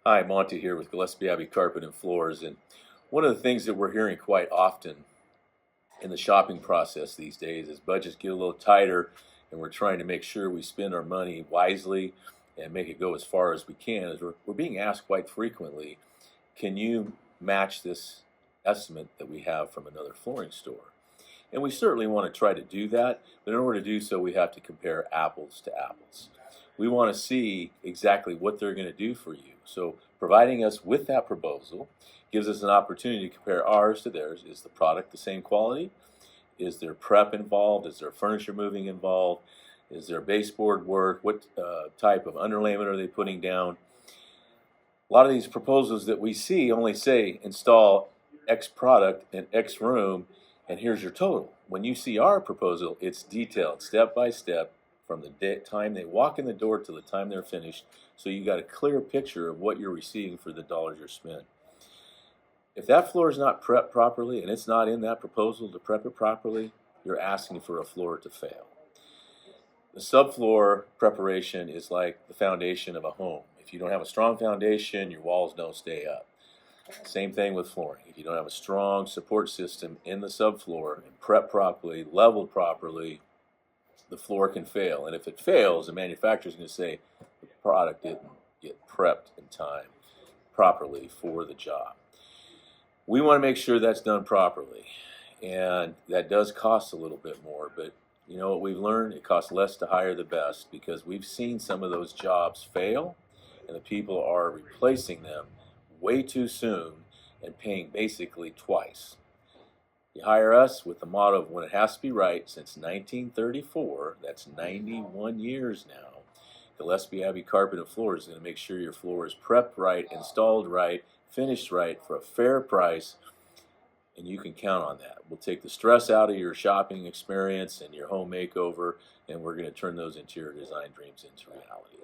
Hi, Monty here with Gillespie Abbey Carpet and Floors. And one of the things that we're hearing quite often in the shopping process these days is budgets get a little tighter and we're trying to make sure we spend our money wisely and make it go as far as we can. Is we're being asked quite frequently, can you match this estimate that we have from another flooring store? And we certainly want to try to do that, but in order to do so, we have to compare apples to apples. We want to see exactly what they're going to do for you. So providing us with that proposal gives us an opportunity to compare ours to theirs. Is the product the same quality? Is there prep involved? Is there furniture moving involved? Is there baseboard work? What type of underlayment are they putting down? A lot of these proposals that we see only say install X product in X room and here's your total. When you see our proposal, it's detailed step by step from the time they walk in the door to the time they're finished, so you got a clear picture of what you're receiving for the dollars you're spent. If that floor is not prepped properly and it's not in that proposal to prep it properly, you're asking for a floor to fail. The subfloor preparation is like the foundation of a home. If you don't have a strong foundation, your walls don't stay up. Same thing with flooring. If you don't have a strong support system in the subfloor and prepped properly, leveled properly, the floor can fail. And if it fails, the manufacturer is going to say the product didn't get prepped in time properly for the job. We want to make sure that's done properly. And that does cost a little bit more, but you know what we've learned? It costs less to hire the best, because we've seen some of those jobs fail and the people are replacing them way too soon and paying basically twice. You hire us with the motto of when it has to be right since 1934, that's 91 years now. Gillespie Abbey Carpet and Floors is going to make sure your floor is prepped right, installed right, finished right for a fair price, and you can count on that. We'll take the stress out of your shopping experience and your home makeover, and we're going to turn those interior design dreams into reality.